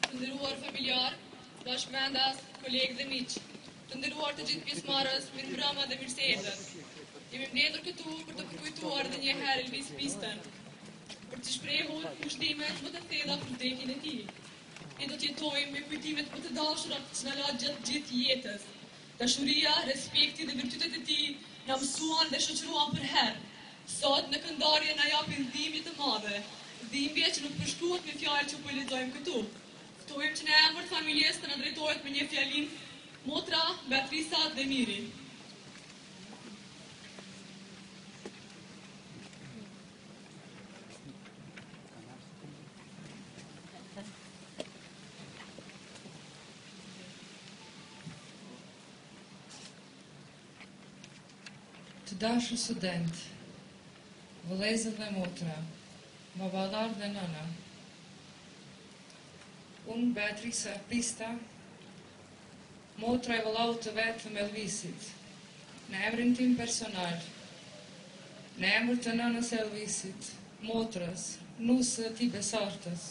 Të nderuar familjar, bashkëvendas, kolegë dhe miq, të nderuar të gjithë pjesëmarrës, mirëmbrëma dhe mirëseardhjen. Jemi mbledhur këtu për të përkujtuar edhe një herë Elvis Pistën, për të shprehur kushtimet më të thella për vdekjen e tij. Ne do të jetojmë me kujtimet më të dashura që na la gjatë gjithë jetës. Dashuria, respekti dhe virtytet e tij na mësuan dhe shoqëruan për herë. Sot në këndarje na japin dhimbje të madhe, dhimbje që nuk përshkruhet me fjalë që po i lexojmë këtu. Ftojmë që në emër të familjes të na drejtohet me një fjalim motra, Beatrisa dhe Miri. Të dashur student, vëllezër dhe motra, baballar dhe nëna, unë Beatrisa Pista, motra e vëllau të vetë të Elvisit, në emrin tim personal, në emër të nënës e Elvisit, motrës, nusë dhe ti besartës,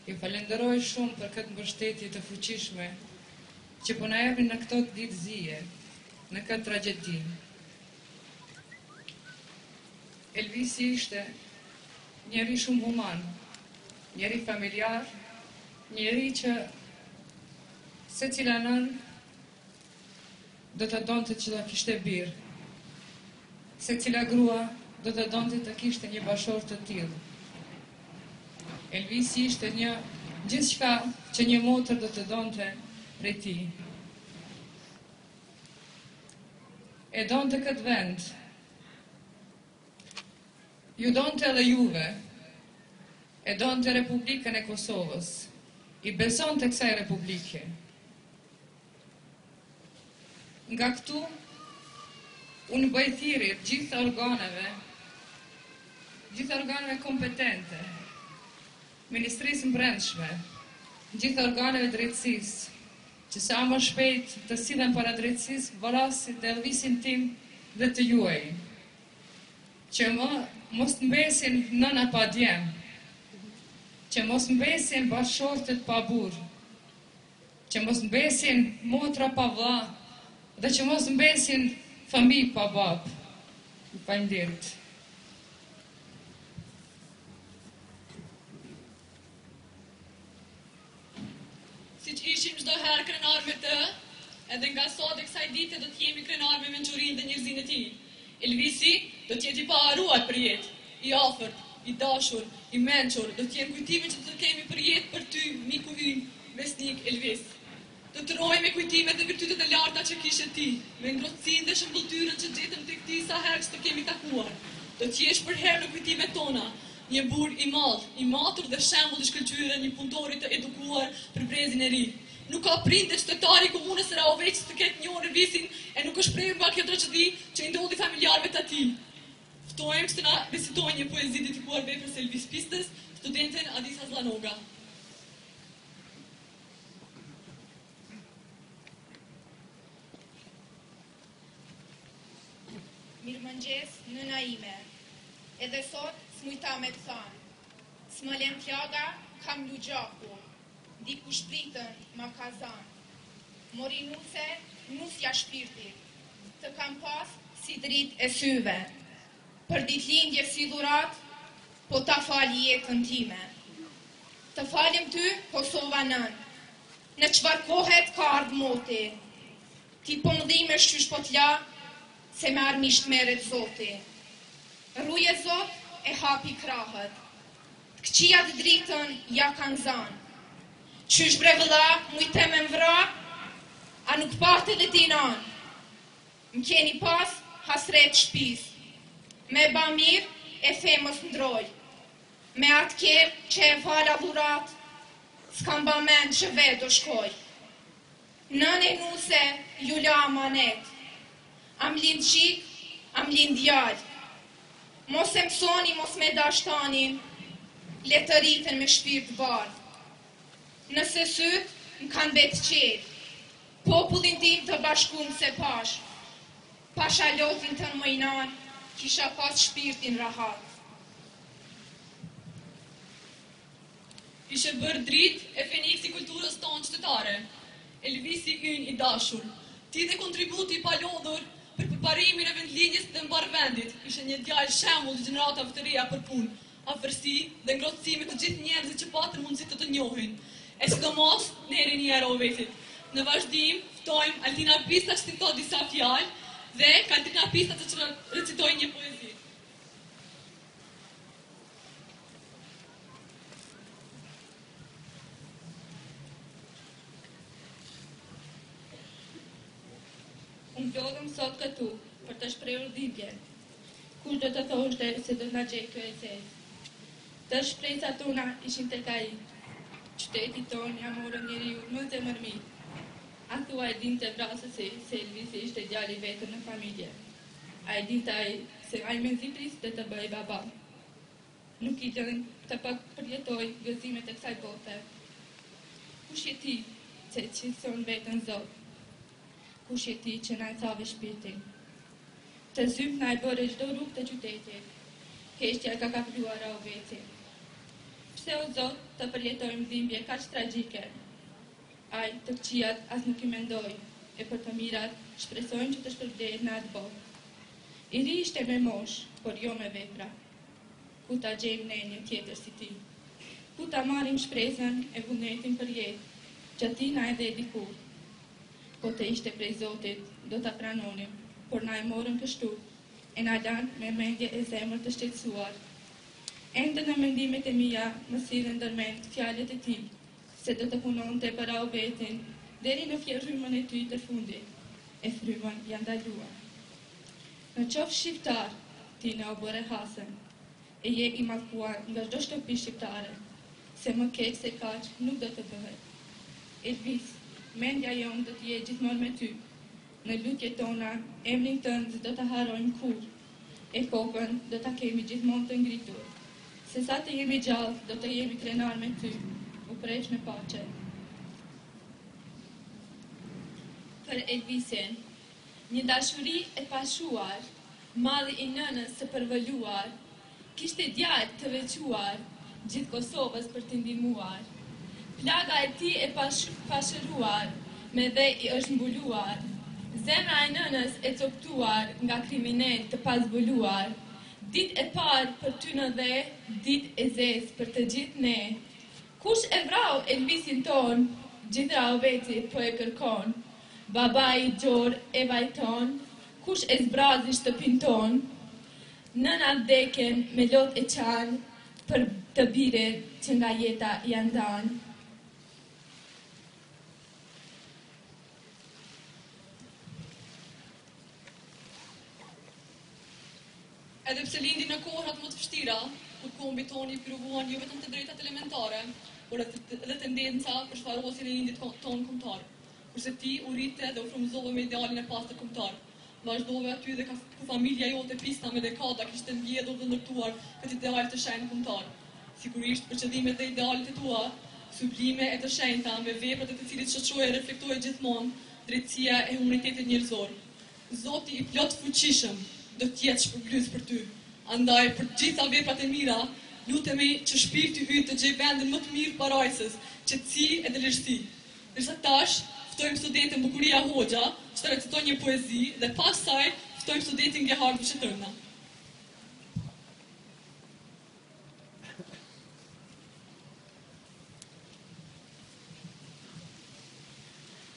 ju falenderoj shumë për këtë mbështetje të fuqishme që po na japin në këto ditë zije, në këtë tragjedi. Elvisi ishte njeri shumë human, njeri familjar, njeri që se cila nën do të donte që ta kishte birë, se cila grua do të donte të kishte një bashor të tillë. Elvisi ishte një gjithçka që një motër do të donte prej tij. E donte këtë vend, ju donte edhe juve, e donte Republikën e Kosovës, i beson të kësaj republike. Nga këtu, unë bëj thirrje gjithë organeve kompetente, Ministrisë Brendshme, gjithë organeve drejtësisë, që sa më shpejt të sillen para drejtësisë varasit dhe Elvisin tim dhe të juaj, që mos të mbesin nëna pa djem, që mos mbesin bashortët pa burë, që mos mbesin motra pa vlla, dhe që mos mbesin familj pa babë. Faleminderit. Siç ishim çdo herë krenar me të, edhe nga sot e kësaj dite do të jemi krenar me mençurinë dhe njerëzinë e tij. Elvisi do të jetë i paharuar për jetë, i afërt, i dashur, i mençur, do të jenë kujtime që do të kemi për jetë për ty, miku ynë, besnik Elvis. Do të rrojmë me kujtimet dhe virtytet e larta që kishe ti, me ngrohtësinë dhe shëmbulltyrën që gjetëm tek ti sa herë që të kemi takuar. Do të jesh për herë në kujtimet tona, një burr i madh, i matur dhe shembull i shkëlqyer, një punëtor të edukuar për brezin e ri. Nuk ka prindë qytetari i komunës së Rahoveçit të ketë njohur Elvisin e nuk është prerë nga kjo tragedi që i ndodhi familjarëve të tij. Ftojmë që të na recitojnë një poezi dedikuar veprës së Elvis Pistës, studenten Adisa Zllanoga. Mirëmëngjes, nëna ime, edhe sot s'mujta me të thanë, s'më len t'jaga, kam lu gjaku, diku shpritën ma ka zanë, mori nuse, nusja shpirtit, të kam pas si drit e syve, për ditlindje si dhurat, po ta fali jetën time. Të falim ty, Kosova nën, në qëfar kohet ka ardhë moti, ti po mdhime shqysh po t'la, se me armisht meret zoti. Rruje zot e hapi krahët, të këqijat dritën ja kanë zanë, qysh bre vëlla, mujte me mvra, a nuk pate dhe tinon. Më keni pas hasret shpis. Me ba mirë e femës ndroj. Me atë kërë që e vala dhurat, s'kam ba men që vetë o shkoj. Nën e nuse ju la amanet. Am lind qik, am lind djall. Mos e mësoni, mos me dashtanin, le të rritën me shpirt bardh. Nëse syt më kanë vetë qelë, popullin tim të bashkum se pash. Pasha lotin të në mëjnan, kisha pas shpirtin rahat. Ishe bërë drit e Feniksi kulturës tonë qytetare, Elvisi ynë i dashur, ti dhe kontributi i palodhur për përparimin e vendlinjës dhe mbar vendit, ishe një djalë shembull të gjeneratave të reja për punë, afërsi dhe ngrohtësime të gjithë njerëzit që patën mundësi të njohin, e sidomos në erin e Arovetit. Në vazhdim, ftojmë Altina Pista që të thotë disa fjalë dhe Katrina Pista që recitojë një poezi. Unë vlodhëm sot këtu, për të shprehur dhimbje. Kush do të thoshte se do t'na gjej kjo e zezë? Të shpresat tona ishin tek ai. Qyteti tonë ja morën njeriu më të mërmit. A thua e dinte vrasësi se Elvisi ishte djali vetëm në familje. A e dinte ai se ai me zipris dhe të bëj baba. Nuk i dën të pak përjetoj gëzimet e kësaj bote. Kush je ti që qëson vetën Zot? Kush je ti që na e thave shpirtin? Të zymt na e bëre çdo rrugë të qytetit. Keshtja ka kapluar Arovetin. Pse o Zot të përjetojmë dhimbje kaq tragjike? Ai të këqijat as nuk i mendoj, e për të mirat shpresojmë që të shpërblehet në atë botë. I ri ishte me mosh, por jo me vepra. Ku ta gjejmë ne një tjetër si ti? Ku ta marrim shpresën e vullnetin për jetë, që ti na e dhe dikur? Po të ishte prej Zotit, do ta pranonim, por na e morën kështu, e na lanë me mendje e zemër të shqetësuar. Ende në mendimet e mia më sillen ndërmend fjalët e tij, se do të punonte për Arovetin deri në frymën e tij të fundit. E frymën ja ndaluar. Në qoftë shqiptar, ti në o bëre hasën, e je i mallkuar nga çdo shtëpi shqiptare, se më keq se kaq nuk do të bëhet. Elvis, mendja jonë do të jetë gjithmonë me ty. Në lutjet tona, emrin tënd do ta harrojmë kur, e kokën do ta kemi gjithmonë të ngritur. Se sa të jemi gjallë, do të jemi krenar me ty, u presh në pace. Për Elvisin, një dashuri e pashuar, malli i nënës së përvëluar, kishte djalë të veçuar, gjithë Kosovës për t'i ndihmuar. Plaga e tij e pashëruar, me dhe i është mbuluar. Zemra e nënës e coptuar nga kriminal të pazbuluar. Ditë e parë për ty në dhe, ditë e zezë për të gjithë ne. Kush e vrau Elvisin ton, gjithë Aroveti po e kërkon. Baba i gjor e vajton, kush e zbrazi shtëpin ton. Nëna vdeken me lot e qanë, për të biret që nga jeta janë danë. Edhe pse lindi në kohrat më të vështira, kur kombi toni provuan jo vetëm të drejtat elementare, por edhe tendenca për shfarosjen e lindit ton kombëtar. Kurse ti u rrite dhe u frymëzove me idealin e pastër kombëtar. Vazhdove aty dhe ku familja jote Pista me dekada kishte mbledhur dhe ndërtuar këtë ideal të shenjtë kombëtar. Sigurisht për qëllimet dhe idealet e tua, sublime e të shenjta me veprat e të cilit shoqëroja e reflektohej gjithmonë drejtësia e humanitetit njerëzor. Zoti i plot fuqishëm do të jetë shpërblyer për ty. Andaj për të gjitha veprat e mira, lutemi që shpirti yt të gjejë vendin më të mirë parajsës, qetësi e dëlirësi. Ndërsa tash ftojmë studentin Bukuria Hoxha, që të recitojë një poezi dhe pas saj ftojmë studentin Gerhard Vëshetërna.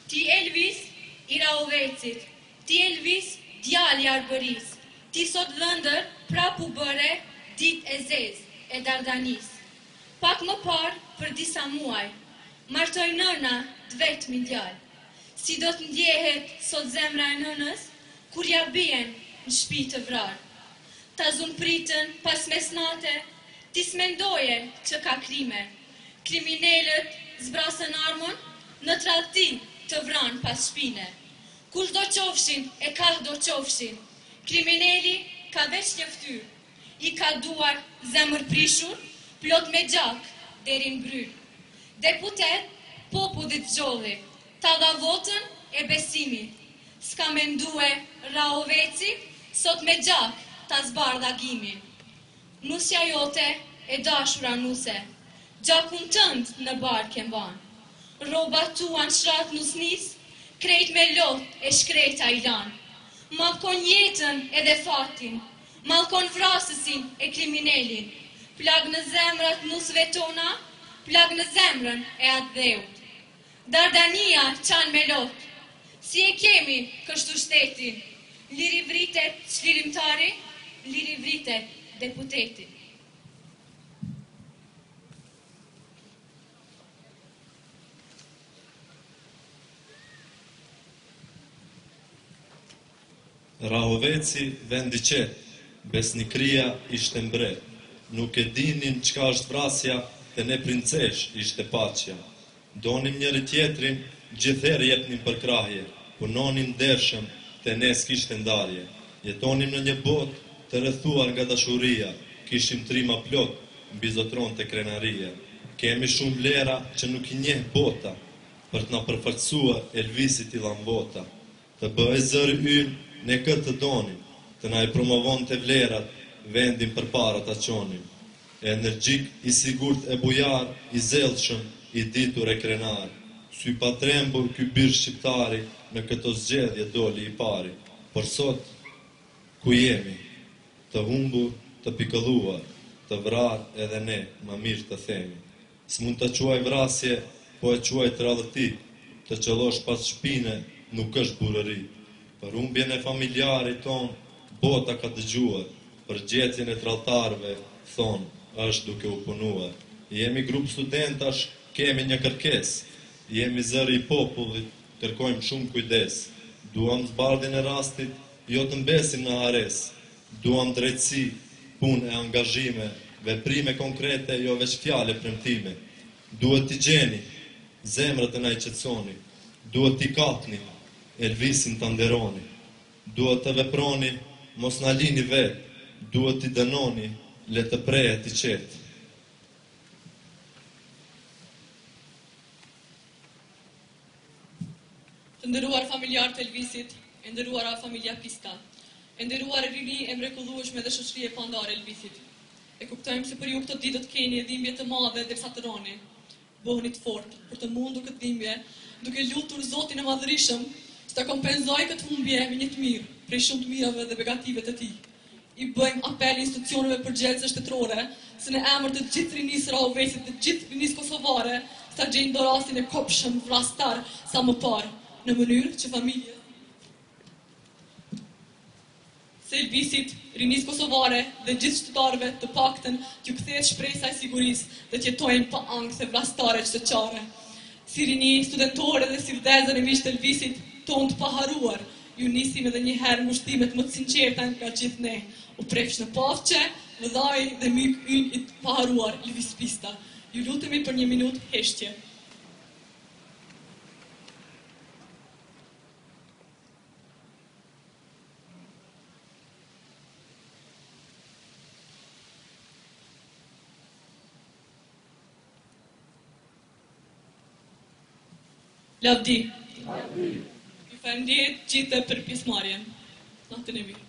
Ti Elvis i Arovetit, ti Elvis djali i Arbëris, ti sot lëndër prap u bëre ditë e zezë e Dardanis. Pak më parë për disa muaj, martoj nëna të vetmin djalë. Si do të ndjehet sot zemra e nënës, kur ja bien në shtëpi të vrarë. Ta zunë pritën pas mesnate, ti s'mendoje që ka krime. Kriminelët zbrasën armën, në tradhti të vranë pas shpine. Kush do qofshin e ka do qofshin, krimineli ka veç një ftyrë, i ka duar zemër prishur, plot me gjak deri në bryrë. Deputet, popullit gjolli, ta dha votën e besimit. S'ka mendue Raoveci, sot me gjak ta zbardha gimin. Nusja jote e dashura nuse, gjakun tënd në barke mban. Roba tua në shrat nusnis, krejt me lot e shkrejta i lan. Malkon jetën edhe fatin, malkon vrasësin e kriminelin. Plag në zemrat nusve tona, plag në zemrën e atë dheut. Dardania qanë me lot, si e kemi kështu shtetin, liri vritet çlirimtari, liri vritet deputeti. Rahoveci vendi qet, besnikria ishte mbret. Nuk e dinin çka është vrasja, te ne princesh ishte paqja. Donim njëri tjetrin, gjithherë jepnim për krahje, punonim dershëm, te ne s'kishte ndarje. Jetonim në një botë të rrethuar nga dashuria, kishim trima plot, mbi zotron të krenaria. Kemi shumë vlera që nuk i njeh bota, për të na përfaqësuar Elvisit i dhambota. Të bëhej zëri ynë, ne këtë të donim, të na i promovon të vlerat, vendin për para ta qonim. Energjik, i sigurt e bujar, i zellshëm, i ditur e krenar. Sy pa trembur ky bir shqiptari, në këto zgjedhje doli i pari. Por sot, ku jemi? Të humbur, të pikëlluar, të vrar edhe ne, ma mirë të themi. S'mund të quaj vrasje, po e quaj tradhëtik, të qëllosh pas shpine, nuk është burëri. Për humbjen e familjarit ton, bota ka dëgjuar, për gjetjen e tradhtarëve, thonë, është duke u punuar. Jemi grup studentash, kemi një kërkes, jemi zëri i popullit, kërkojmë shumë kujdes. Duam zbardhjen e rastit, jo të mbesim në hares. Duam drejtësi, punë e angazhime, veprime konkrete, jo veç fjale premtime. Duhet t'i gjeni, zemrët e na i qetësoni. Duhet t'i kapni, Elvisin të nderoni. Duhet të veproni, mos na lini vetë. Duhet t'i dënoni, le të prejet i qetë. Të nderuar familjar të Elvisit, e nderuara familja Pista, e nderuar rini e mrekullueshme dhe shoqëri e pandare Elvisit. E kuptojmë se për ju këto ditë të keni dhimbje të madhe derisa të roni. Bëhuni të fortë për të mundur këtë dhimbje, duke lutur Zotin e Madhërisëm që ta kompenzojë këtë humbje me një të mirë prej shumë të mirave dhe begative të tij. I bëjmë apel institucioneve përgjegjëse shtetërore se në emër të gjithë rinisë Rahovesit dhe gjithë rinisë kosovare sa gjejnë dorastin e kopshëm vrastar sa më parë, në mënyrë që familje se Elvisit, rinisë kosovare dhe gjithë shtetarëve të paktën t'ju kthehet shpresa e sigurisë dhe t'jetojnë pa ankth e vrastare qytetare. Si rini studentore dhe si vëllezër e miq të Elvisit tonë të paharuar, ju nisim edhe një herë ngushtimet më të sinqerta nga gjithë ne. U prefsh në pafqe, vëllai dhe mik ynë i të paharuar Elvis Pista. Ju lutemi për një minutë heshtje. Lavdi. Ju falenderoj gjithë për pjesëmarrjen. Natën e mirë.